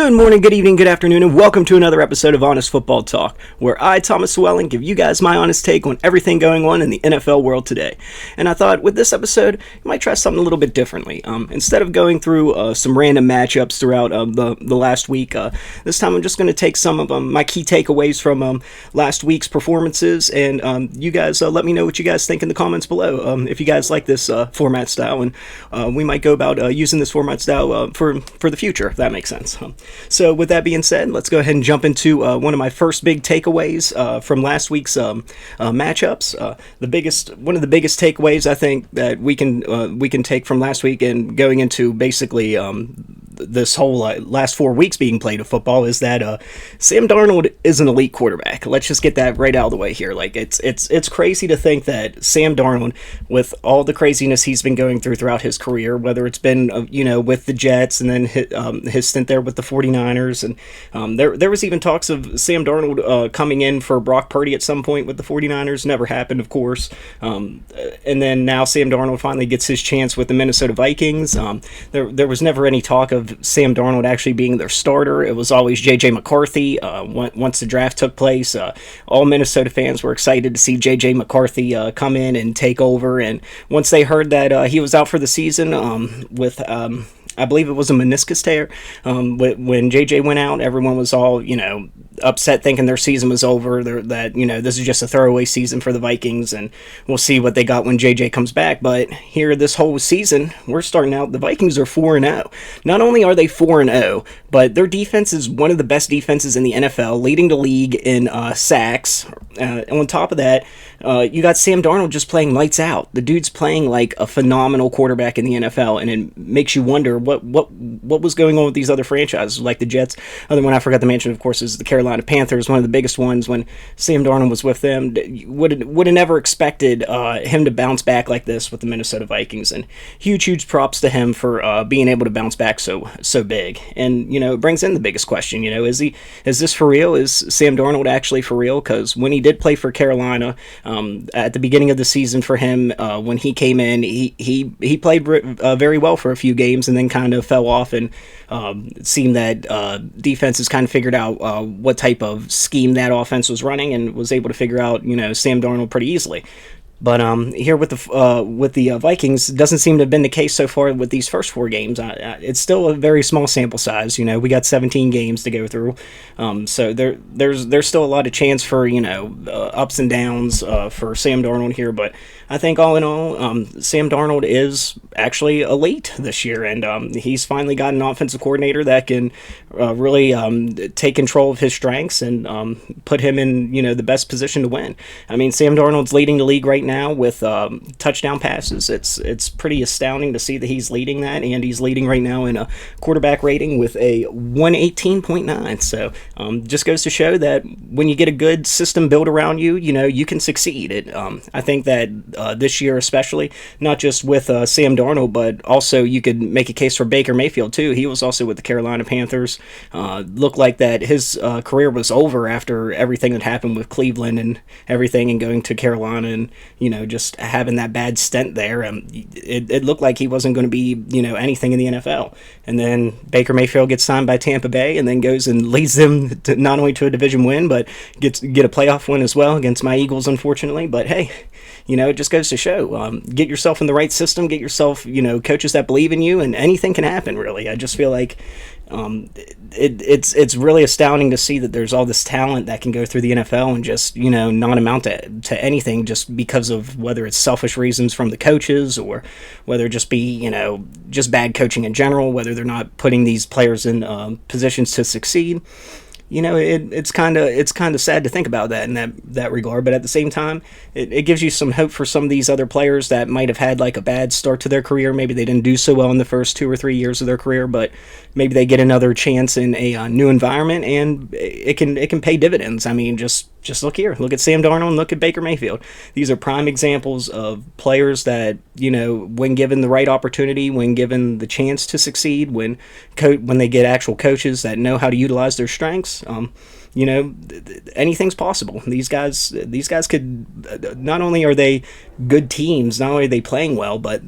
Good morning, good evening, good afternoon, and welcome to another episode of Honest Football Talk, where I, Thomas Swelling, give you guys my honest take on everything going on in the NFL world today. And I thought with this episode, you might try something a little bit differently. Instead of going through some random matchups throughout the last week, this time I'm just going to take some of my key takeaways from last week's performances, and you guys let me know what you guys think in the comments below. If you guys like this format style, and we might go about using this format style for the future, if that makes sense. So with that being said, let's go ahead and jump into one of my first big takeaways from last week's matchups. One of the biggest takeaways I think that we can take from last week and going into basically this whole last 4 weeks being played of football is that Sam Darnold is an elite quarterback. Let's just get that right out of the way here. Like it's crazy to think that Sam Darnold, with all the craziness he's been going throughout his career, whether it's been with the Jets and then his stint there with the 49ers, and there was even talks of Sam Darnold coming in for Brock Purdy at some point with the 49ers. Never happened, of course. And then now Sam Darnold finally gets his chance with the Minnesota Vikings. There was never any talk of Sam Darnold actually being their starter. It was always J.J. McCarthy. Once the draft took place, all Minnesota fans were excited to see J.J. McCarthy come in and take over. And once they heard that he was out for the season with I believe it was a meniscus tear. When JJ went out, everyone was all, upset thinking their season was over, that this is just a throwaway season for the Vikings, and we'll see what they got when JJ comes back. But here this whole season, we're starting out, the Vikings are 4-0. Not only are they 4-0, but their defense is one of the best defenses in the NFL, leading the league in sacks. On top of that, you got Sam Darnold just playing lights out. The dude's playing like a phenomenal quarterback in the NFL, and it makes you wonder what was going on with these other franchises, like the Jets. Other one I forgot to mention, of course, is the Carolina Panthers, one of the biggest ones when Sam Darnold was with them. Would have never expected him to bounce back like this with the Minnesota Vikings, and huge props to him for being able to bounce back so big. And it brings in the biggest question. Is this for real? Is Sam Darnold actually for real? Because when he did play for Carolina at the beginning of the season for him, when he came in, he played very well for a few games, and then kind of fell off, and it seemed that defenses kind of figured out what type of scheme that offense was running, and was able to figure out Sam Darnold pretty easily. But here with the Vikings, it doesn't seem to have been the case so far with these first 4 games. It's still a very small sample size. We got 17 games to go through, so there's still a lot of chance for ups and downs for Sam Darnold here. But I think all in all, Sam Darnold is actually elite this year, and he's finally got an offensive coordinator that can really take control of his strengths and put him in the best position to win. I mean, Sam Darnold's leading the league right now with touchdown passes. It's pretty astounding to see that he's leading that, and he's leading right now in a quarterback rating with a 118.9. So just goes to show that when you get a good system built around you, you can succeed. I think that this year especially, not just with Sam Darnold, but also you could make a case for Baker Mayfield too. He was also with the Carolina Panthers. Looked like that his career was over after everything that happened with Cleveland and everything, and going to Carolina and just having that bad stint there. It looked like he wasn't going to be anything in the NFL. And then Baker Mayfield gets signed by Tampa Bay, and then goes and leads them to not only to a division win, but get a playoff win as well against my Eagles, unfortunately. But hey, it just goes to show, get yourself in the right system, get yourself coaches that believe in you, and anything can happen, really. I just feel like it's really astounding to see that there's all this talent that can go through the NFL and just not amount to anything, just because of whether it's selfish reasons from the coaches, or whether it just be just bad coaching in general, whether they're not putting these players in positions to succeed. It's kind of sad to think about that in that regard, but at the same time, it gives you some hope for some of these other players that might have had like a bad start to their career. Maybe they didn't do so well in the first 2 or 3 years of their career, but maybe they get another chance in a new environment, and it can pay dividends. I mean, just look here. Look at Sam Darnold and look at Baker Mayfield. These are prime examples of players that, when given the right opportunity, when given the chance to succeed, when they get actual coaches that know how to utilize their strengths, anything's possible. These guys could, not only are they good teams, not only are they playing well, but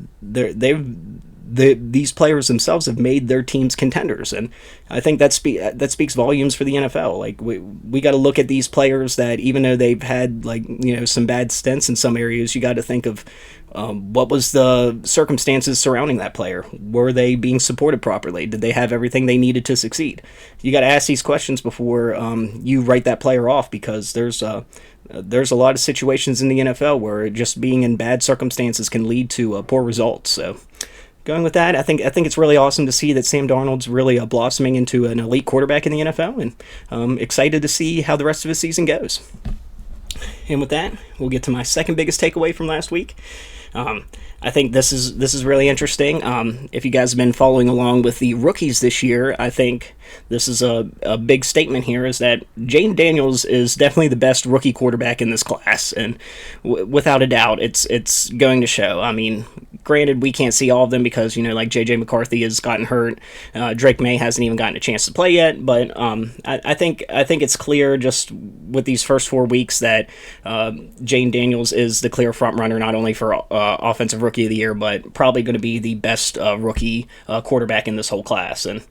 these players themselves have made their teams contenders, and I think that speaks volumes for the NFL. Like we got to look at these players that, even though they've had some bad stints in some areas, you got to think of what was the circumstances surrounding that player. Were they being supported properly? Did they have everything they needed to succeed? You got to ask these questions before you write that player off, because there's a lot of situations in the NFL where just being in bad circumstances can lead to poor results. So, going with that, I think it's really awesome to see that Sam Darnold's really blossoming into an elite quarterback in the NFL, and excited to see how the rest of his season goes. And with that, we'll get to my second biggest takeaway from last week. I think this is really interesting. If you guys have been following along with the rookies this year, I think this is a big statement here, is that Jayden Daniels is definitely the best rookie quarterback in this class, and without a doubt, it's going to show. I mean, granted, we can't see all of them because, like J.J. McCarthy has gotten hurt. Drake May hasn't even gotten a chance to play yet, but I think it's clear just with these first 4 weeks that Jayden Daniels is the clear front runner, not only for offensive rookie of the year, but probably going to be the best rookie quarterback in this whole class. And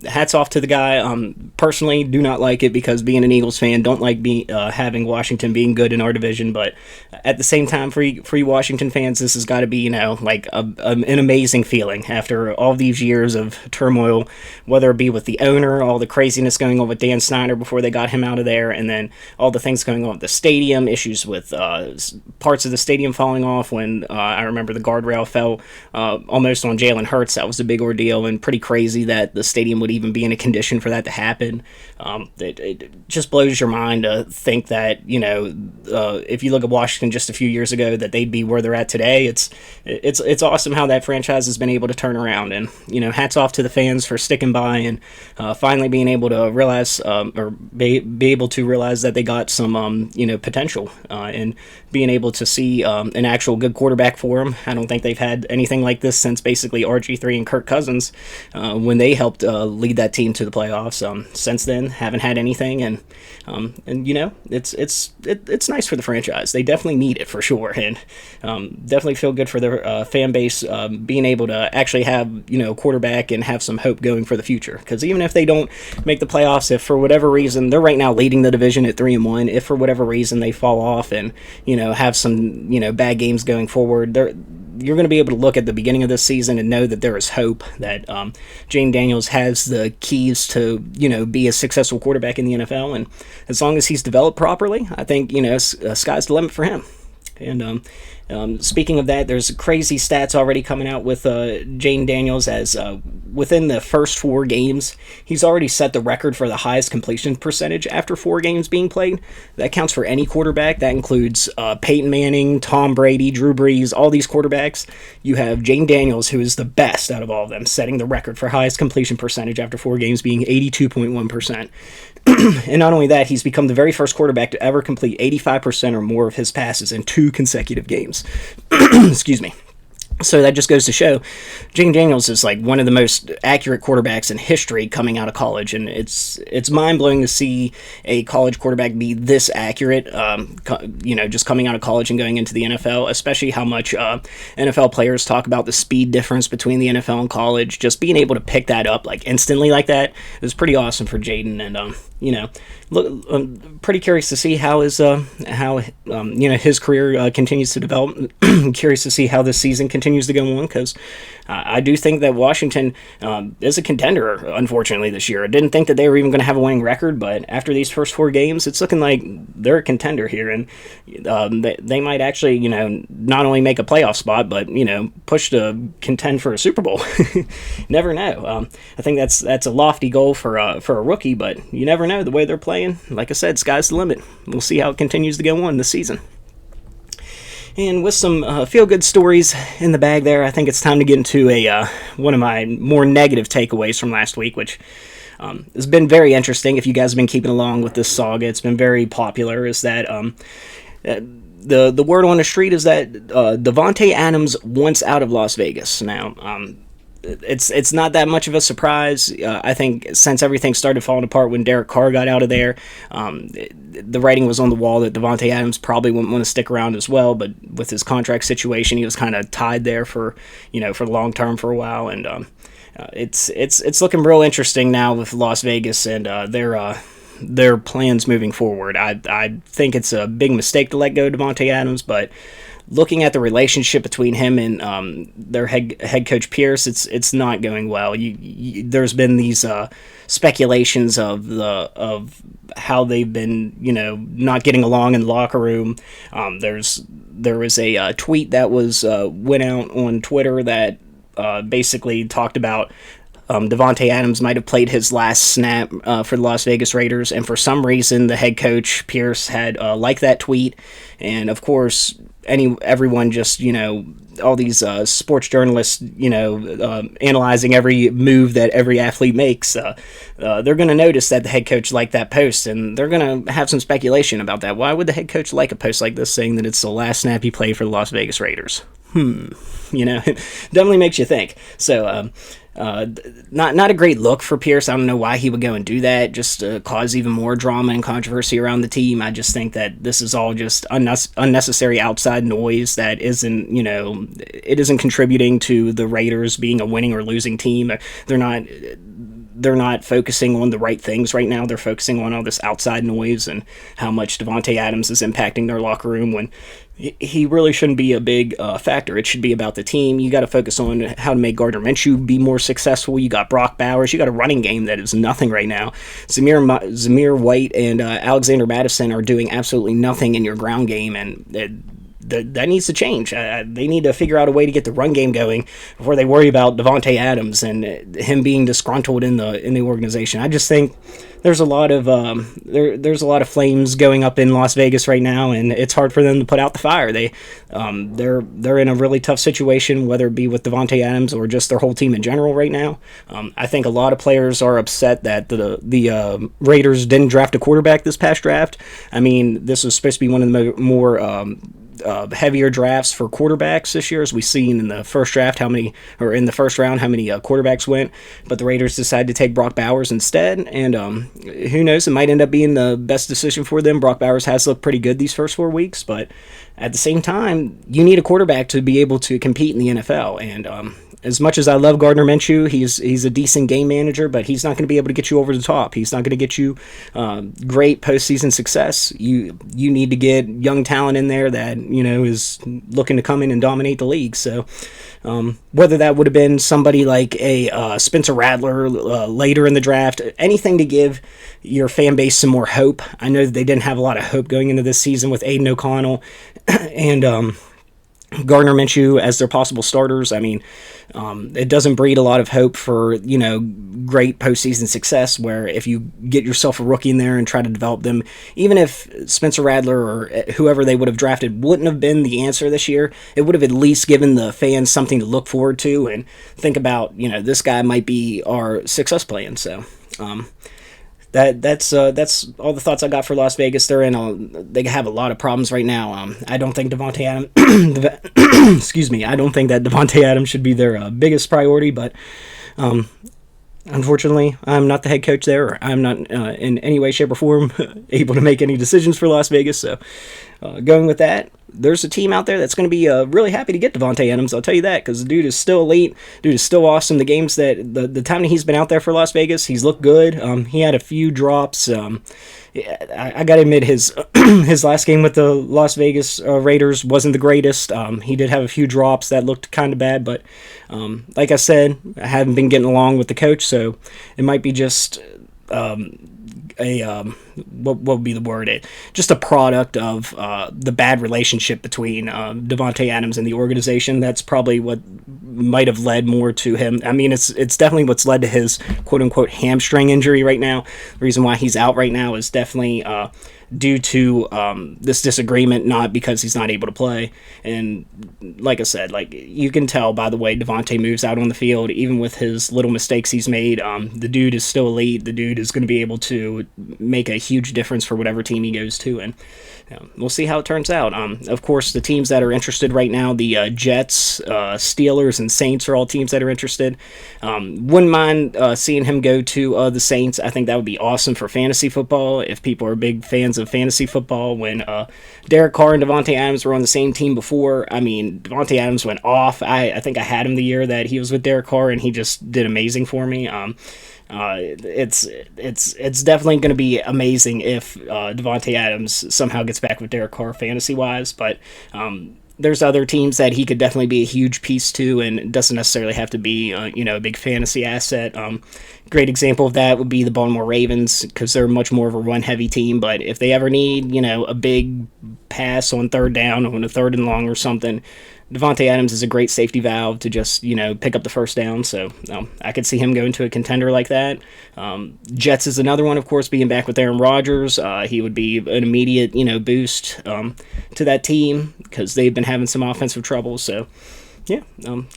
hats off to the guy. Personally, do not like it because, being an Eagles fan, don't like having Washington being good in our division. But at the same time, for you Washington fans, this has got to be an amazing feeling after all these years of turmoil, whether it be with the owner, all the craziness going on with Dan Snyder before they got him out of there, and then all the things going on with the stadium, issues with parts of the stadium falling off when I remember the guardrail fell almost on Jalen Hurts. That was a big ordeal, and pretty crazy that the stadium would even be in a condition for that to happen. It just blows your mind to think that, if you look at Washington just a few years ago, that they'd be where they're at today. It's awesome how that franchise has been able to turn around, and hats off to the fans for sticking by and finally being able to realize or be able to realize that they got some potential, and being able to see an actual good quarterback for them. I don't think they've had anything like this since basically RG3 and Kirk Cousins when they helped lead that team to the playoffs. Since then, haven't had anything, and it's nice for the franchise. They definitely need it for sure, and definitely feel good for their fan base being able to actually have a quarterback and have some hope going for the future. Because even if they don't make the playoffs, if for whatever reason they're right now leading the division at 3-1, if for whatever reason they fall off and have some bad games going forward, you're going to be able to look at the beginning of this season and know that there is hope, that Jayden Daniels has the keys to be a successful quarterback in the NFL, and as long as he's developed properly, I think sky's the limit for him. And speaking of that, there's crazy stats already coming out with Jayden Daniels, as within the first 4 games, he's already set the record for the highest completion percentage after 4 games being played. That counts for any quarterback. That includes Peyton Manning, Tom Brady, Drew Brees, all these quarterbacks. You have Jayden Daniels, who is the best out of all of them, setting the record for highest completion percentage after 4 games, being 82.1%. And not only that, he's become the very first quarterback to ever complete 85% or more of his passes in 2 consecutive games. Excuse me. So that just goes to show Jayden Daniels is one of the most accurate quarterbacks in history coming out of college, and it's mind-blowing to see a college quarterback be this accurate, just coming out of college and going into the NFL, especially how much NFL players talk about the speed difference between the NFL and college. Just being able to pick that up instantly like that is pretty awesome for Jayden, and look, I'm pretty curious to see how his career continues to develop. Curious to see how this season continues to go on, because I do think that Washington is a contender, unfortunately, this year. I didn't think that they were even going to have a winning record, but after these first 4 games, it's looking like they're a contender here, and they might actually, not only make a playoff spot, but, push to contend for a Super Bowl. Never know. I think that's a lofty goal for a rookie, but you never know the way they're playing. Like I said, sky's the limit. We'll see how it continues to go on this season. And with some feel-good stories in the bag there, I think it's time to get into one of my more negative takeaways from last week, which has been very interesting. If you guys have been keeping along with this saga, it's been very popular, is that the word on the street is that Davante Adams wants out of Las Vegas. Now, it's not that much of a surprise. I think since everything started falling apart when Derek Carr got out of there, the writing was on the wall that Davante Adams probably wouldn't want to stick around as well. But with his contract situation, he was kind of tied there for for long term for a while, and it's looking real interesting now with Las Vegas and their plans moving forward. I think it's a big mistake to let go of Davante Adams, but looking at the relationship between him and their head coach Pierce, it's not going well. There's been these speculations of how they've been not getting along in the locker room. There was a tweet that was went out on Twitter that basically talked about Davante Adams might have played his last snap for the Las Vegas Raiders, and for some reason the head coach Pierce had liked that tweet, and of course everyone just all these sports journalists analyzing every move that every athlete makes, they're going to notice that the head coach liked that post, and they're going to have some speculation about that. Why would the head coach like a post like this saying that it's the last snap he played for the Las Vegas Raiders? It definitely makes you think. So not a great look for Pierce. I don't know why he would go and do that, just to cause even more drama and controversy around the team. I just think that this is all just unnecessary outside noise that isn't, it isn't contributing to the Raiders being a winning or losing team. They're not focusing on the right things right now. They're focusing on all this outside noise and how much Davante Adams is impacting their locker room when he really shouldn't be a big factor. It should be about the team. You got to focus on how to make Gardner Minshew be more successful. You got Brock Bowers. You got a running game that is nothing right now. Zamir White and Alexander Mattison are doing absolutely nothing in your ground game, and that needs to change. They need to figure out a way to get the run game going before they worry about Davante Adams and him being disgruntled in the organization. I just think there's a lot of there's a lot of flames going up in Las Vegas right now, and it's hard for them to put out the fire. They're in a really tough situation, whether it be with Davante Adams or just their whole team in general right now. I think a lot of players are upset that the Raiders didn't draft a quarterback this past draft. I mean, this was supposed to be one of the more heavier drafts for quarterbacks this year, as we've seen in the first draft, in the first round, how many quarterbacks went, but the Raiders decided to take Brock Bowers instead, and who knows, it might end up being the best decision for them. Brock Bowers has looked pretty good these first 4 weeks, but at the same time, you need a quarterback to be able to compete in the NFL, and as much as I love Gardner Minshew, he's a decent game manager, but he's not going to be able to get you over the top. He's not going to get you great postseason success. You need to get young talent in there that is looking to come in and dominate the league. So whether that would have been somebody like a Spencer Rattler later in the draft, anything to give your fan base some more hope. I know that they didn't have a lot of hope going into this season with Aiden O'Connell and Gardner Minshew as their possible starters. I mean, it doesn't breed a lot of hope for, great postseason success, where if you get yourself a rookie in there and try to develop them, even if Spencer Rattler or whoever they would have drafted wouldn't have been the answer this year, it would have at least given the fans something to look forward to and think about, this guy might be our success plan. So, That's all the thoughts I got for Las Vegas. They have a lot of problems right now. I don't think Davante Adams, excuse me, I don't think that Davante Adams should be their biggest priority, but unfortunately, I'm not the head coach there. Or I'm not in any way, shape, or form able to make any decisions for Las Vegas. So, going with that, there's a team out there that's going to be really happy to get Davante Adams. I'll tell you that, because the dude is still elite. Dude is still awesome. The games that the time that he's been out there for Las Vegas, he's looked good. He had a few drops. I got to admit, his his last game with the Las Vegas Raiders wasn't the greatest. He did have a few drops that looked kind of bad, but like I said, I haven't been getting along with the coach, so it might be just what would be the word? Just a product of the bad relationship between Davante Adams and the organization. That's probably what might have led more to him. I mean, it's definitely what's led to his quote unquote hamstring injury right now. The reason why he's out right now is definitely due to this disagreement, not because he's not able to play. And like I said, you can tell by the way Davante moves out on the field, even with his little mistakes he's made, the dude is still elite. The dude is going to be able to make a huge difference for whatever team he goes to, and we'll see how it turns out. Of course, the teams that are interested right now, the Jets, Steelers, and Saints are all teams that are interested. Wouldn't mind seeing him go to the Saints. I think that would be awesome for fantasy football. If people are big fans of fantasy football, when Derek Carr and Davante Adams were on the same team before, I mean, Davante Adams went off. I think I had him the year that he was with Derek Carr, and he just did amazing for me. It's definitely going to be amazing if Davante Adams somehow gets back with Derek Carr fantasy wise, but there's other teams that he could definitely be a huge piece to, and it doesn't necessarily have to be a big fantasy asset. Great example of that would be the Baltimore Ravens, because they're much more of a run heavy team, but if they ever need a big pass on third down, on a third and long or something, Davante Adams is a great safety valve to just, pick up the first down. So I could see him going to a contender like that. Jets is another one, of course, being back with Aaron Rodgers. He would be an immediate, boost to that team, because they've been having some offensive trouble. So, yeah,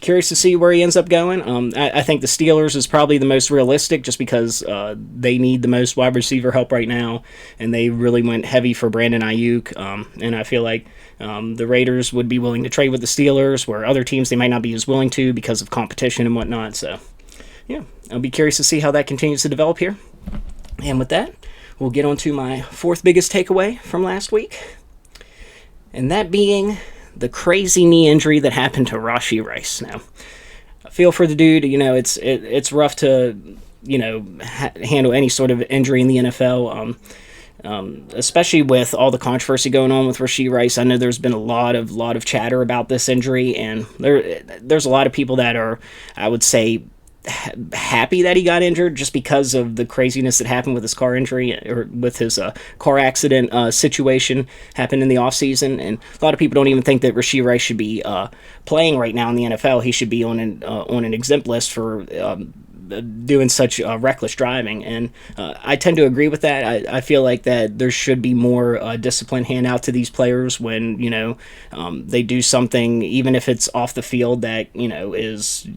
curious to see where he ends up going. I think the Steelers is probably the most realistic, just because they need the most wide receiver help right now, and they really went heavy for Brandon Ayuk. And I feel like the Raiders would be willing to trade with the Steelers, where other teams they might not be as willing to because of competition and whatnot. So, yeah, I'll be curious to see how that continues to develop here. And with that, we'll get on to my fourth biggest takeaway from last week, and that being the crazy knee injury that happened to Rashee Rice. Now, I feel for the dude. It's rough to handle any sort of injury in the NFL. Especially with all the controversy going on with Rashee Rice. I know there's been a lot of chatter about this injury, and there's a lot of people that are, I would say, happy that he got injured just because of the craziness that happened with his car injury, or with his car accident situation happened in the offseason. And a lot of people don't even think that Rashee Rice should be playing right now in the NFL. He should be on an exempt list for doing such reckless driving, and I tend to agree with that. I feel like that there should be more discipline handed out to these players when they do something, even if it's off the field, that is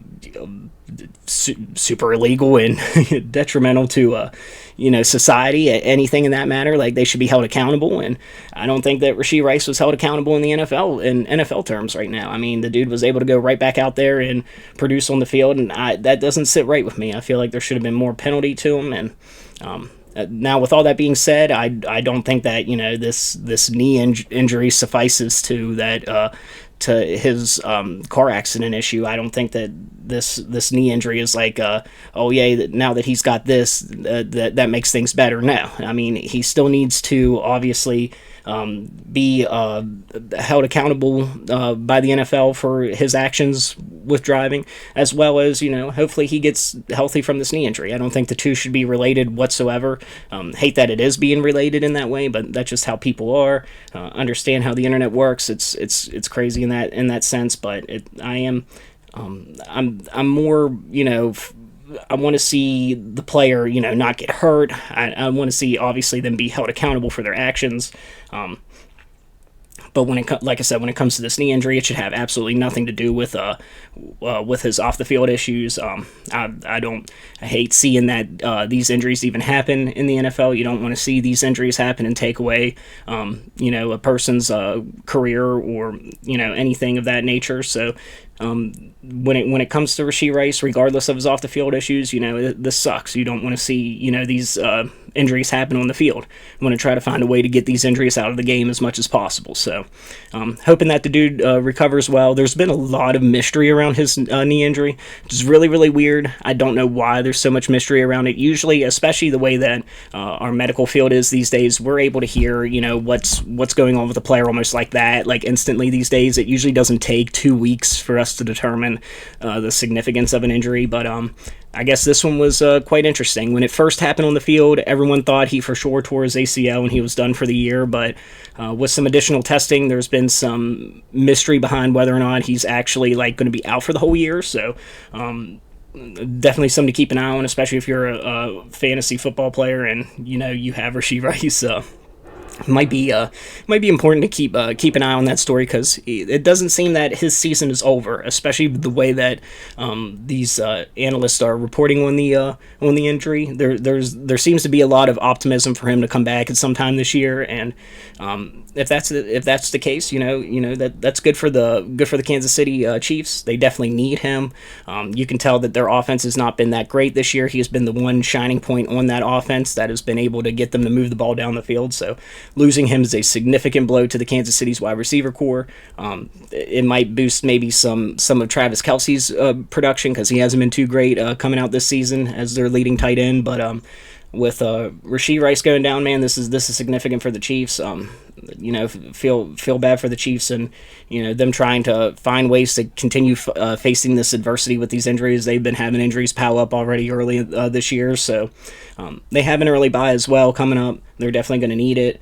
super illegal and detrimental to society, anything in that matter. Like, they should be held accountable, and I don't think that Rashee Rice was held accountable in the NFL, in NFL terms right now. I mean, the dude was able to go right back out there and produce on the field, and that doesn't sit right with me. I feel like there should have been more penalty to him, and now, with all that being said, I don't think that this knee injury suffices to that to his car accident issue. I don't think that this knee injury is like, oh yeah, now that he's got this, that makes things better. No, I mean, he still needs to obviously be held accountable by the NFL for his actions with driving, as well as hopefully he gets healthy from this knee injury. I don't think the two should be related whatsoever. Hate that it is being related in that way, but that's just how people are. Understand how the internet works. It's crazy in that sense, but I'm more I want to see the player not get hurt. I want to see obviously them be held accountable for their actions. But like I said, when it comes to this knee injury, it should have absolutely nothing to do with his off the field issues. I hate seeing that these injuries even happen in the NFL. You don't want to see these injuries happen and take away a person's career or anything of that nature. So when it comes to Rashee Rice, regardless of his off the field issues, this sucks. You don't want to see these injuries happen on the field. You want to try to find a way to get these injuries out of the game as much as possible. So hoping that the dude recovers well. There's been a lot of mystery around his knee injury, which is really, really weird. I don't know why there's so much mystery around it. Usually, especially the way that our medical field is these days, we're able to hear what's going on with the player almost like that, like instantly these days. It usually doesn't take 2 weeks for us to determine the significance of an injury, but I guess this one was quite interesting. When it first happened on the field, everyone thought he for sure tore his ACL and he was done for the year, but with some additional testing, there's been some mystery behind whether or not he's actually going to be out for the whole year. So definitely something to keep an eye on, especially if you're a fantasy football player and you have Rashee Rice. might be important to keep an eye on that story, because it doesn't seem that his season is over, especially the way that these analysts are reporting on the injury. There seems to be a lot of optimism for him to come back at some time this year, and if that's the case, that's good for the Kansas City Chiefs. They definitely need him. You can tell that their offense has not been that great this year. He has been the one shining point on that offense that has been able to get them to move the ball down the field. So losing him is a significant blow to the Kansas City's wide receiver core. It might boost maybe some of Travis Kelce's production, because he hasn't been too great coming out this season as their leading tight end. But with Rashee Rice going down, man, this is significant for the Chiefs. Feel bad for the Chiefs, and them trying to find ways to continue facing this adversity with these injuries. They've been having injuries pile up already early this year, so they have an early bye as well coming up. They're definitely going to need it.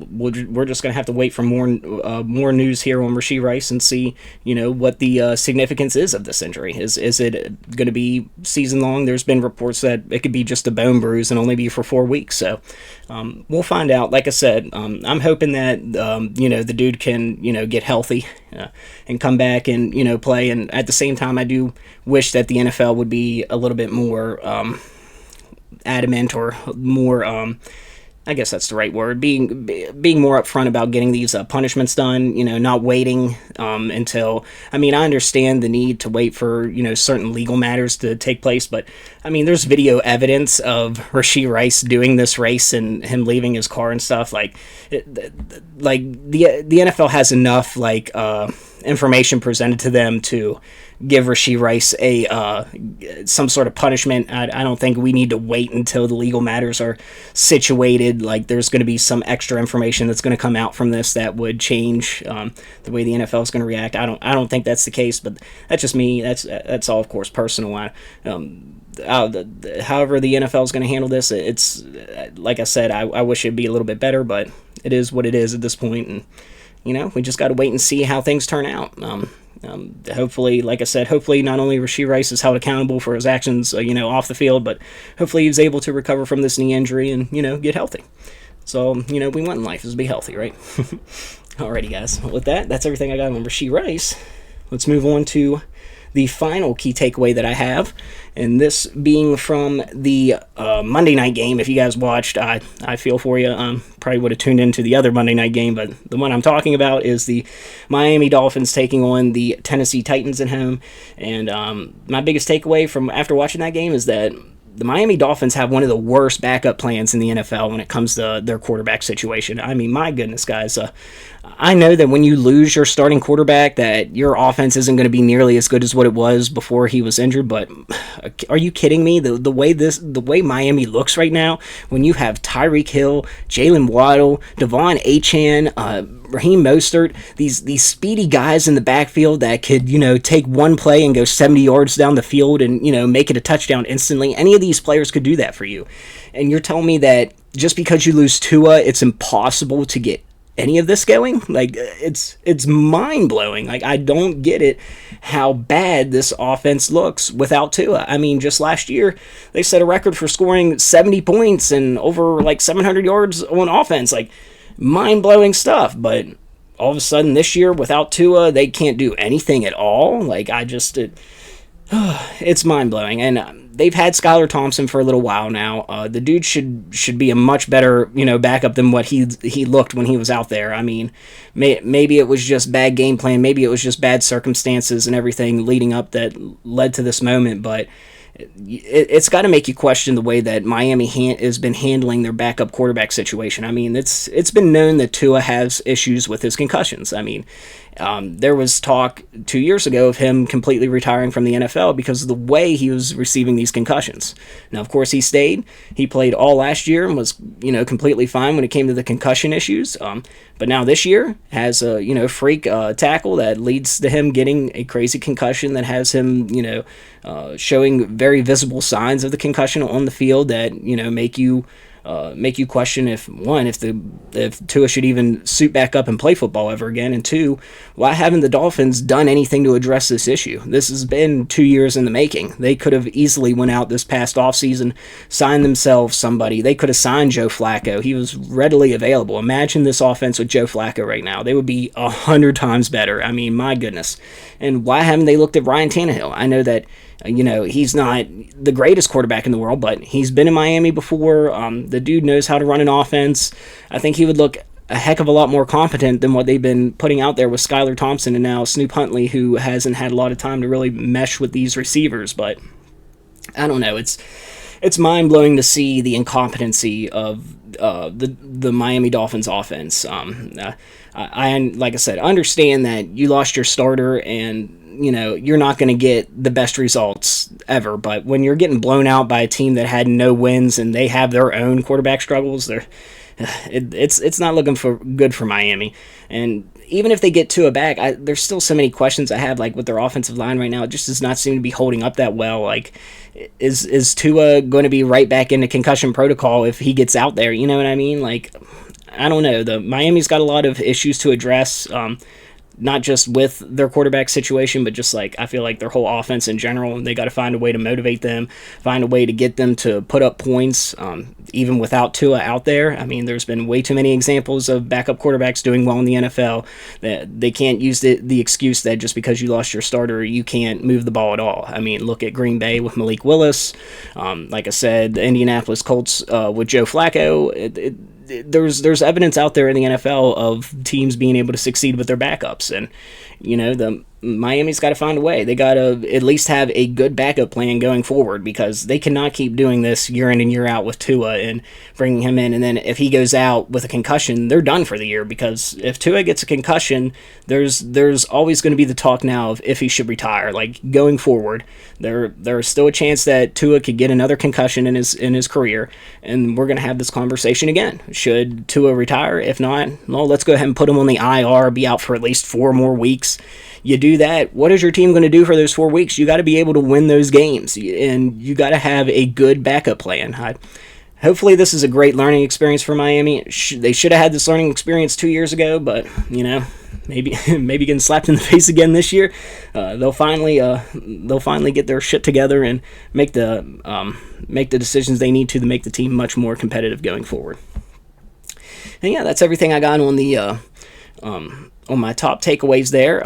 We're just going to have to wait for more news here on Rashee Rice and see what the significance is of this injury. Is it going to be season long? There's been reports that it could be just a bone bruise and only be for 4 weeks. So we'll find out. Like I said, I'm hoping that the dude can get healthy and come back and play. And at the same time, I do wish that the NFL would be a little bit more adamant, or more I guess that's the right word, being more upfront about getting these punishments done, not waiting until, I understand the need to wait for, certain legal matters to take place, but, there's video evidence of Rashee Rice doing this race and him leaving his car and stuff, the NFL has enough, information presented to them to give Rashee Rice some sort of punishment. I don't think we need to wait until the legal matters are situated. There's going to be some extra information that's going to come out from this that would change the way the NFL is going to react. I don't think that's the case, but that's just me. That's all, of course, personal. However the NFL is going to handle this, it's like I said, I wish it'd be a little bit better, but it is what it is at this point, and we just got to wait and see how things turn out. Hopefully, like I said, not only Rashee Rice is held accountable for his actions, off the field, but hopefully he's able to recover from this knee injury and, get healthy. So, we want in life is to be healthy, right? Alrighty, guys. Well, with that, that's everything I got on Rashee Rice. Let's move on to the final key takeaway that I have, and this being from the Monday night game. If you guys watched, I feel for you. Probably would have tuned into the other Monday night game, but the one I'm talking about is the Miami Dolphins taking on the Tennessee Titans at home. And my biggest takeaway from after watching that game is that the Miami Dolphins have one of the worst backup plans in the NFL when it comes to their quarterback situation. My goodness, guys. I know that when you lose your starting quarterback, that your offense isn't going to be nearly as good as what it was before he was injured, but are you kidding me? The way Miami looks right now, when you have Tyreek Hill, Jalen Waddle, Devon Achane, Raheem Mostert, these speedy guys in the backfield that could, take one play and go 70 yards down the field and, make it a touchdown instantly. Any of these players could do that for you. And you're telling me that just because you lose Tua, it's impossible to get any of this going? It's mind-blowing. I don't get it how bad this offense looks without Tua. Just last year, they set a record for scoring 70 points and over 700 yards on offense. Mind-blowing stuff. But all of a sudden this year, without Tua, they can't do anything at all. It's mind-blowing. And they've had Skylar Thompson for a little while now. The dude should be a much better, backup than what he looked when he was out there. Maybe it was just bad game plan. Maybe it was just bad circumstances and everything leading up that led to this moment. But it's got to make you question the way that Miami has been handling their backup quarterback situation. It's been known that Tua has issues with his concussions. There was talk 2 years ago of him completely retiring from the NFL because of the way he was receiving these concussions. Now, of course, he stayed. He played all last year and was, completely fine when it came to the concussion issues. But now this year has a, freak tackle that leads to him getting a crazy concussion that has him, showing very visible signs of the concussion on the field that, make you make you question if Tua should even suit back up and play football ever again, and two, why haven't the Dolphins done anything to address this issue? This has been 2 years in the making. They could have easily went out this past offseason, signed themselves somebody. They could have signed Joe Flacco. He was readily available. Imagine this offense with Joe Flacco right now. They would be 100 times better. I mean, my goodness. And why haven't they looked at Ryan Tannehill? I know that he's not the greatest quarterback in the world, but he's been in Miami before. The dude knows how to run an offense. I think he would look a heck of a lot more competent than what they've been putting out there with Skylar Thompson and now Snoop Huntley, who hasn't had a lot of time to really mesh with these receivers. But I don't know. It's mind-blowing to see the incompetency of the Miami Dolphins offense. I like I said, understand that you lost your starter and you're not going to get the best results ever. But when you're getting blown out by a team that had no wins and they have their own quarterback struggles, it's not looking for good for Miami. And even if they get Tua back, there's still so many questions I have, like with their offensive line right now. It just does not seem to be holding up that well. Like, is Tua going to be right back into concussion protocol if he gets out there? You know what I mean? Like, I don't know. The Miami's got a lot of issues to address. Not just with their quarterback situation, but just like I feel like their whole offense in general. They got to find a way to motivate them, find a way to get them to put up points, even without Tua out there. I mean, there's been way too many examples of backup quarterbacks doing well in the NFL that they can't use the excuse that just because you lost your starter, you can't move the ball at all. I mean, look at Green Bay with Malik Willis. Like I said, the Indianapolis Colts with Joe Flacco. There's evidence out there in the NFL of teams being able to succeed with their backups, and the Miami's got to find a way. They got to at least have a good backup plan going forward, because they cannot keep doing this year in and year out with Tua and bringing him in, and then if he goes out with a concussion, they're done for the year. Because if Tua gets a concussion, there's always going to be the talk now of if he should retire. Like, going forward, there's still a chance that Tua could get another concussion in his career, and we're going to have this conversation again. Should Tua retire? If not, well, let's go ahead and put him on the IR, be out for at least 4 more weeks. You do that, what is your team going to do for those 4 weeks? You got to be able to win those games, and you got to have a good backup plan. Hopefully this is a great learning experience for Miami. They should have had this learning experience 2 years ago, but maybe getting slapped in the face again this year. They'll finally get their shit together and make the decisions they need to make the team much more competitive going forward. And yeah, that's everything I got on the on my top takeaways there.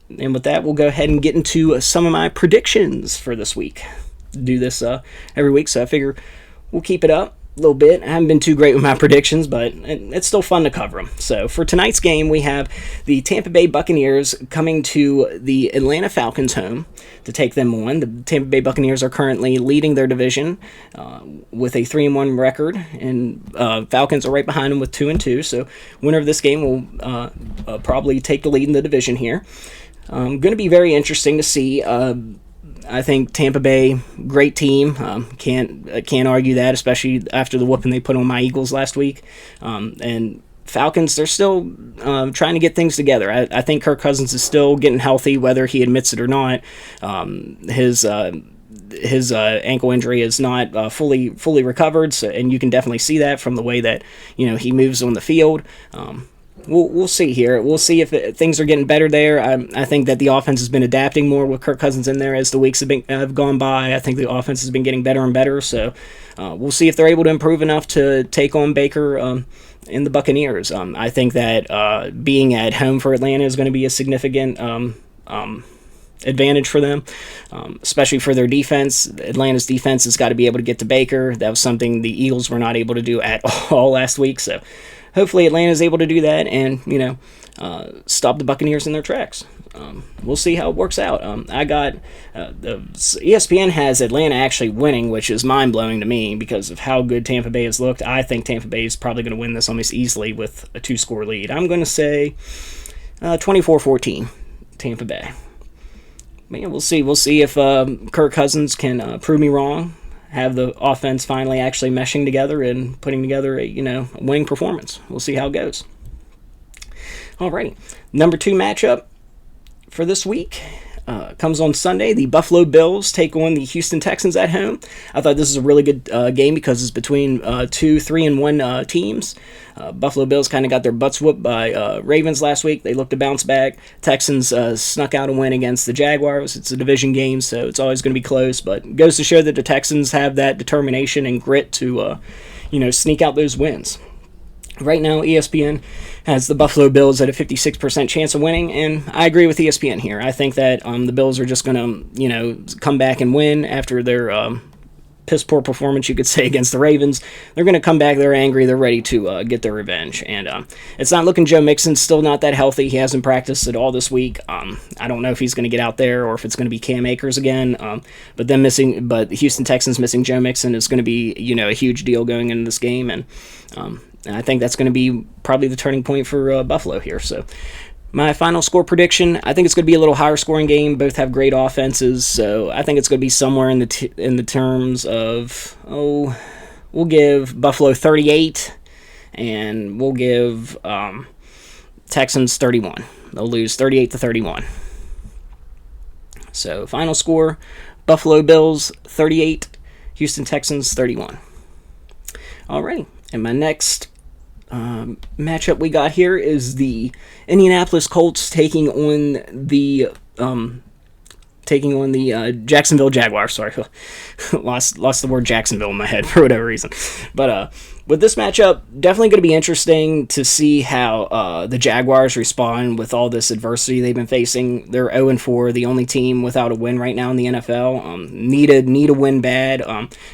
And with that, we'll go ahead and get into some of my predictions for this week. Do this every week, so I figure we'll keep it up a little bit. I haven't been too great with my predictions, but it's still fun to cover them. So for tonight's game, we have the Tampa Bay Buccaneers coming to the Atlanta Falcons home to take them on. The Tampa Bay Buccaneers are currently leading their division with a 3-1 record, and Falcons are right behind them with 2-2. So winner of this game will probably take the lead in the division here. Going to be very interesting to see. I think Tampa Bay, great team. Can't argue that, especially after the whooping they put on my Eagles last week. And Falcons, they're still trying to get things together. I think Kirk Cousins is still getting healthy, whether he admits it or not. His ankle injury is not fully recovered, so, and you can definitely see that from the way that he moves on the field. We'll see here. We'll see if things are getting better there. I think that the offense has been adapting more with Kirk Cousins in there as the weeks have gone by. I think the offense has been getting better and better. So we'll see if they're able to improve enough to take on Baker and the Buccaneers. I think that being at home for Atlanta is going to be a significant advantage for them, especially for their defense. Atlanta's defense has got to be able to get to Baker. That was something the Eagles were not able to do at all last week. So hopefully Atlanta's able to do that and, stop the Buccaneers in their tracks. We'll see how it works out. I got the ESPN has Atlanta actually winning, which is mind-blowing to me because of how good Tampa Bay has looked. I think Tampa Bay is probably going to win this almost easily with a 2-score lead. I'm going to say 24-14 Tampa Bay. But yeah, we'll see. We'll see if Kirk Cousins can prove me wrong, have the offense finally actually meshing together and putting together a winning performance. We'll see how it goes. Alrighty, number 2 matchup for this week. comes on Sunday. The Buffalo Bills take on the Houston Texans at home. I thought this is a really good game because it's between 2, 3, and 1 teams. Buffalo Bills kind of got their butts whooped by Ravens last week. They looked to bounce back. Texans snuck out a win against the Jaguars. It's a division game, so it's always going to be close. But it goes to show that the Texans have that determination and grit to, sneak out those wins. Right now, ESPN has the Buffalo Bills at a 56% chance of winning, and I agree with ESPN here. I think that the Bills are just going to, come back and win after their piss-poor performance, you could say, against the Ravens. They're going to come back, they're angry, they're ready to get their revenge. And it's not looking, Joe Mixon's still not that healthy. He hasn't practiced at all this week. I don't know if he's going to get out there or if it's going to be Cam Akers again. But the Houston Texans missing Joe Mixon is going to be, a huge deal going into this game. And I think that's going to be probably the turning point for Buffalo here. So my final score prediction, I think it's going to be a little higher scoring game. Both have great offenses, so I think it's going to be somewhere in the terms of, we'll give Buffalo 38, and we'll give Texans 31. They'll lose 38-31. So final score, Buffalo Bills 38, Houston Texans 31. Alrighty, and my next matchup we got here is the Indianapolis Colts taking on the Jacksonville Jaguars. Sorry, lost the word Jacksonville in my head for whatever reason. But with this matchup, definitely going to be interesting to see how the Jaguars respond with all this adversity they've been facing. They're 0-4, the only team without a win right now in the NFL. Need a win bad.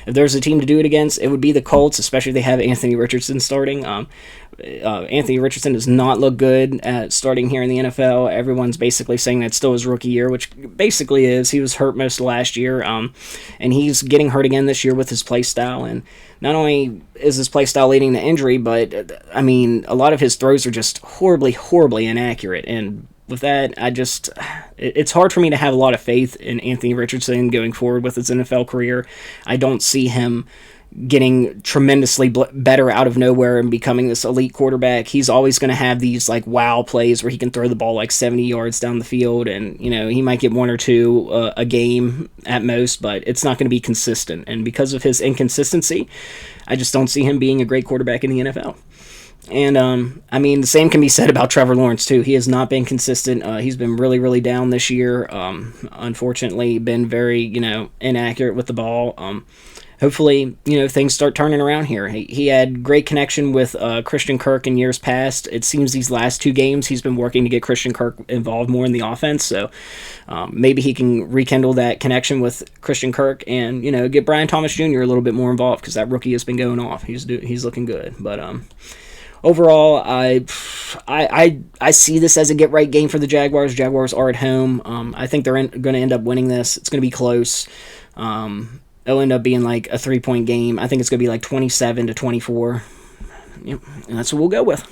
If there's a team to do it against, it would be the Colts, especially if they have Anthony Richardson starting. Anthony Richardson does not look good at starting here in the NFL. Everyone's basically saying that's still his rookie year, which basically is. He was hurt most of last year, and he's getting hurt again this year with his play style. And not only is his play style leading to injury, but, a lot of his throws are just horribly, horribly inaccurate. And with that, it's hard for me to have a lot of faith in Anthony Richardson going forward with his NFL career. I don't see him getting tremendously better out of nowhere and becoming this elite quarterback. He's always going to have these wow plays where he can throw the ball 70 yards down the field, and he might get 1 or 2 a game at most, but it's not going to be consistent. And because of his inconsistency, I just don't see him being a great quarterback in the NFL. And the same can be said about Trevor Lawrence too. He has not been consistent. He's been really, really down this year. Unfortunately, been very inaccurate with the ball. Hopefully, things start turning around here. He had great connection with Christian Kirk in years past. It seems these last 2 games he's been working to get Christian Kirk involved more in the offense. So maybe he can rekindle that connection with Christian Kirk and get Brian Thomas Jr. a little bit more involved because that rookie has been going off. He's looking good, but overall, I see this as a get-right game for the Jaguars. Jaguars are at home. I think they're going to end up winning this. It's going to be close. It'll end up being a 3-point game. I think it's going to be 27-24. Yep, and that's what we'll go with.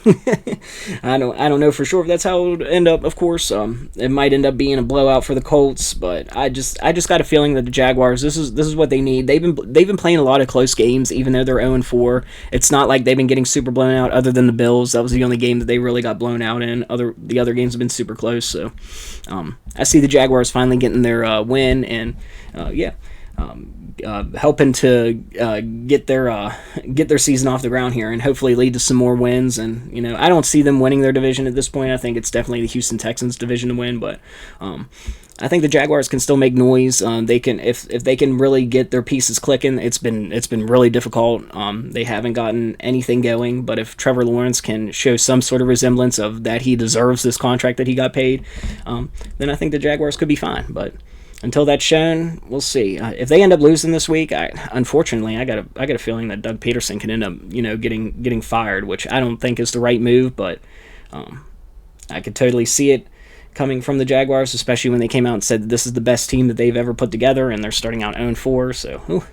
I don't know for sure if that's how it would end up. Of course, it might end up being a blowout for the Colts, but I just got a feeling that the Jaguars, this is what they need. They've been playing a lot of close games, even though they're 0-4. It's not like they've been getting super blown out. Other than the Bills, that was the only game that they really got blown out in. The other games have been super close. So I see the Jaguars finally getting their win, and helping to get their season off the ground here and hopefully lead to some more wins. And I don't see them winning their division at this point. I think it's definitely the Houston Texans division to win, but I think the Jaguars can still make noise. They can if they can really get their pieces clicking. It's been really difficult. They haven't gotten anything going, but if Trevor Lawrence can show some sort of resemblance of that he deserves this contract that he got paid, then I think the Jaguars could be fine. But until that's shown, we'll see. If they end up losing this week, unfortunately, I got a feeling that Doug Peterson can end up, getting fired, which I don't think is the right move. But I could totally see it coming from the Jaguars, especially when they came out and said that this is the best team that they've ever put together, and they're starting out 0-4. So,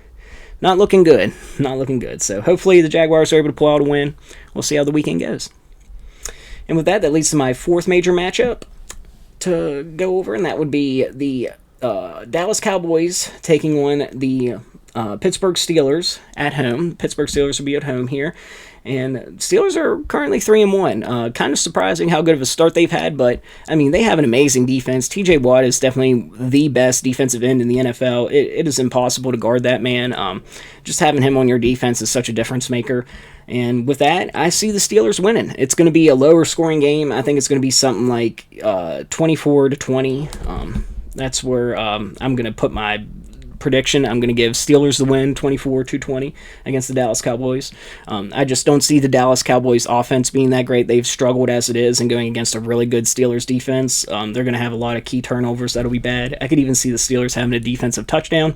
not looking good. Not looking good. So hopefully the Jaguars are able to pull out a win. We'll see how the weekend goes. And with that leads to my 4th major matchup to go over, and that would be the Dallas Cowboys taking on the Pittsburgh Steelers at home. Pittsburgh Steelers will be at home here. And Steelers are currently 3-1. Kind of surprising how good of a start they've had, but I mean, they have an amazing defense. TJ Watt is definitely the best defensive end in the NFL. It is impossible to guard that man. Just having him on your defense is such a difference maker. And with that, I see the Steelers winning. It's going to be a lower scoring game. I think it's going to be something like 24-20. That's where I'm going to put my prediction. I'm going to give Steelers the win 24-20 against the Dallas Cowboys. I just don't see the Dallas Cowboys offense being that great. They've struggled as it is, and going against a really good Steelers defense, they're going to have a lot of key turnovers. That'll be bad. I could even see the Steelers having a defensive touchdown.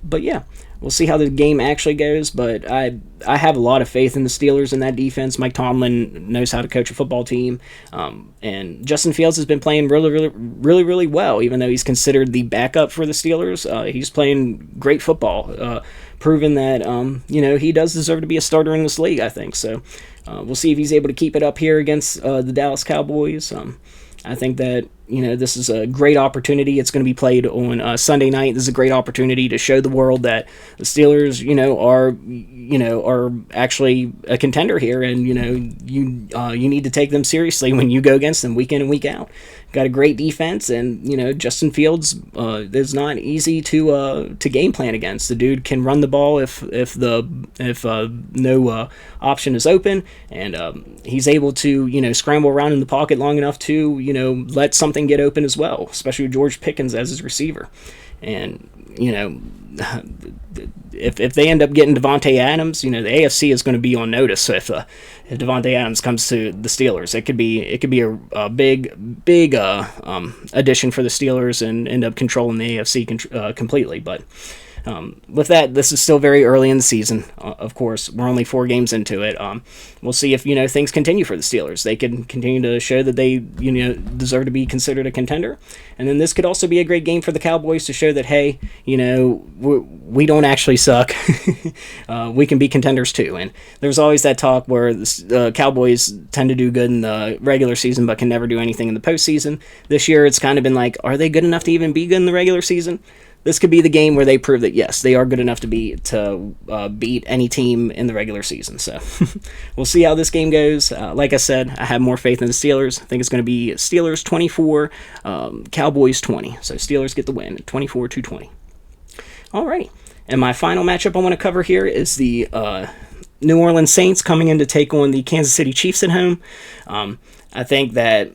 But yeah, we'll see how the game actually goes, but I have a lot of faith in the Steelers and that defense. Mike Tomlin knows how to coach a football team, and Justin Fields has been playing really well, even though he's considered the backup for the Steelers. He's playing great football, proving that he does deserve to be a starter in this league, I think. So we'll see if he's able to keep it up here against the Dallas Cowboys. I think that this is a great opportunity. It's going to be played on Sunday night. This is a great opportunity to show the world that the Steelers, are actually a contender here, and you need to take them seriously when you go against them week in and week out. Got a great defense, and Justin Fields is not easy to game plan against. The dude can run the ball if no option is open, and he's able to scramble around in the pocket long enough to let something get open as well, especially with George Pickens as his receiver. And if they end up getting Davante Adams, the AFC is going to be on notice. So if Davante Adams comes to the Steelers, it could be a big addition for the Steelers and end up controlling the AFC completely. But with that, this is still very early in the season. Of course, we're only 4 games into it. We'll see if things continue for the Steelers. They can continue to show that they deserve to be considered a contender, and then this could also be a great game for the Cowboys to show that hey, we don't actually suck. We can be contenders too. And there's always that talk where the Cowboys tend to do good in the regular season but can never do anything in the postseason. This year, it's kind of been like, are they good enough to even be good in the regular season? This could be the game where they prove that, yes, they are good enough to beat any team in the regular season. So we'll see how this game goes. Like I said, I have more faith in the Steelers. I think it's going to be Steelers 24, Cowboys 20. So Steelers get the win, 24-20. Alrighty. And my final matchup I want to cover here is the New Orleans Saints coming in to take on the Kansas City Chiefs at home. I think that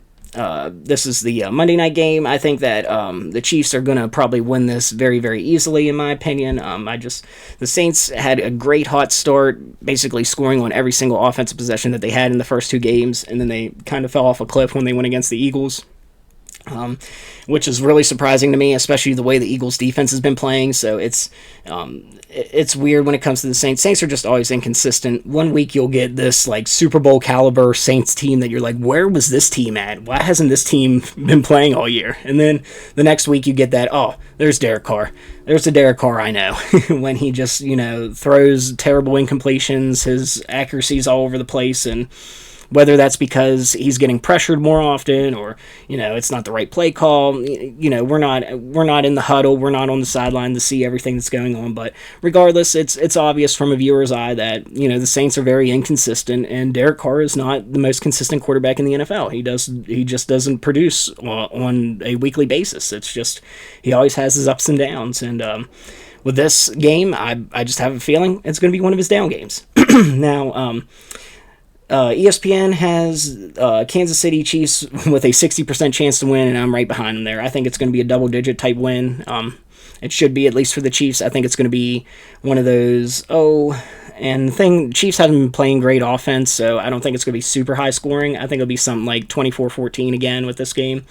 this is the Monday night game. I think that the Chiefs are going to probably win this very, very easily, in my opinion. The Saints had a great hot start, basically scoring on every single offensive possession that they had in the first 2 games, and then they kind of fell off a cliff when they went against the Eagles. Which is really surprising to me, especially the way the Eagles defense has been playing. So it's weird when it comes to the Saints. Saints are just always inconsistent. One week you'll get this like Super Bowl caliber Saints team that you're like, where was this team at? Why hasn't this team been playing all year? And then the next week you get that, oh, there's Derek Carr. There's the Derek Carr I know. When he just, throws terrible incompletions, his accuracy's all over the place, and whether that's because he's getting pressured more often or, it's not the right play call. We're not in the huddle. We're not on the sideline to see everything that's going on. But regardless, it's obvious from a viewer's eye that, the Saints are very inconsistent, and Derek Carr is not the most consistent quarterback in the NFL. He just doesn't produce on a weekly basis. It's just, he always has his ups and downs. And with this game, I just have a feeling it's going to be one of his down games. Now, ESPN has Kansas City Chiefs with a 60% chance to win, and I'm right behind them there. I think it's going to be a double-digit type win. It should be, at least for the Chiefs. I think it's going to be one of those, and the thing, Chiefs haven't been playing great offense, so I don't think it's going to be super high scoring. I think it'll be something like 24-14 again with this game,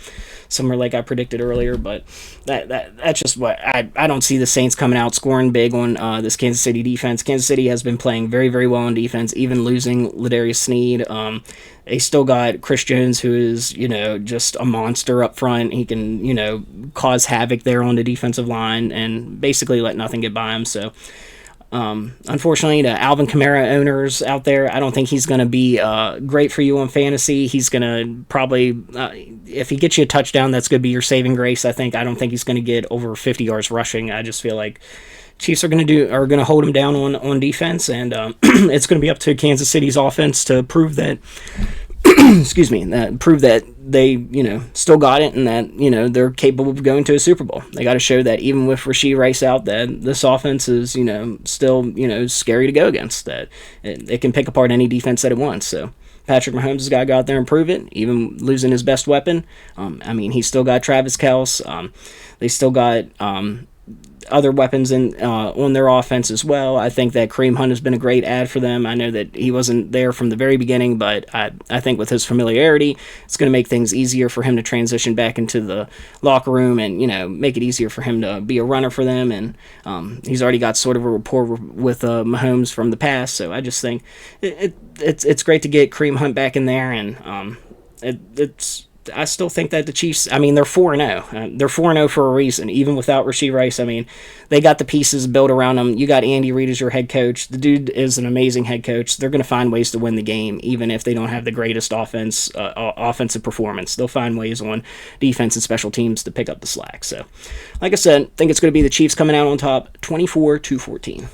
somewhere like I predicted earlier, but that's just what, I don't see the Saints coming out scoring big on this Kansas City defense. Kansas City has been playing very, very well on defense, even losing Ladarius Sneed. They still got Chris Jones, who is, just a monster up front. He can, cause havoc there on the defensive line and basically let nothing get by him, so Unfortunately, the Alvin Kamara owners out there, I don't think he's going to be great for you on fantasy. He's going to probably, if he gets you a touchdown, that's going to be your saving grace. I don't think he's going to get over 50 yards rushing. I just feel like Chiefs are going to hold him down on defense, and it's going to be up to Kansas City's offense to prove that. Excuse me, that prove that they, still got it, and that, they're capable of going to a Super Bowl. They got to show that even with Rashee Rice out, that this offense is, still, scary to go against, that it can pick apart any defense that it wants. So Patrick Mahomes has got to go out there and prove it, even losing his best weapon. He's still got Travis Kelce. They still got other weapons on their offense as well. I think that Kareem Hunt has been a great add for them. I know that he wasn't there from the very beginning, but I think with his familiarity, it's going to make things easier for him to transition back into the locker room and, make it easier for him to be a runner for them. And he's already got sort of a rapport with Mahomes from the past, so I just think it's great to get Kareem Hunt back in there, and I still think that the Chiefs, they're 4-0. They're 4-0 for a reason, even without Rashee Rice. They got the pieces built around them. You got Andy Reid as your head coach. The dude is an amazing head coach. They're going to find ways to win the game, even if they don't have the greatest offensive performance. They'll find ways on defense and special teams to pick up the slack. So, like I said, I think it's going to be the Chiefs coming out on top, 24-14.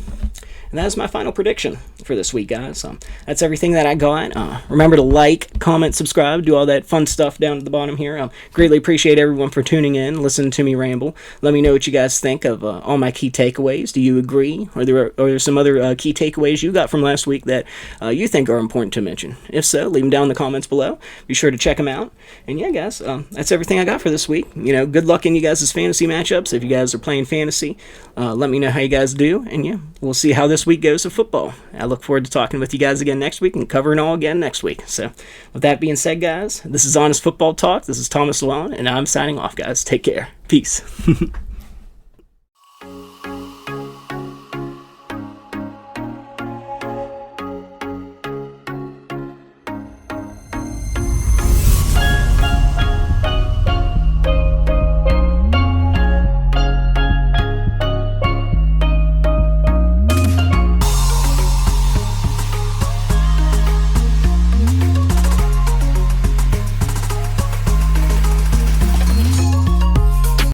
And that is my final prediction for this week, guys. That's everything that I got. Remember to like, comment, subscribe, do all that fun stuff down at the bottom here. Greatly appreciate everyone for tuning in, listening to me ramble. Let me know what you guys think of all my key takeaways. Do you agree? Are there some other key takeaways you got from last week that you think are important to mention? If so, leave them down in the comments below. Be sure to check them out. And yeah, guys, that's everything I got for this week. Good luck in you guys' fantasy matchups. If you guys are playing fantasy, let me know how you guys do. And yeah, we'll see how this week goes of football. I look forward to talking with you guys again next week and covering all again next week. So with that being said, guys, this is Honest Football Talk. This is Thomas Llewellyn, and I'm signing off, guys. Take care. Peace.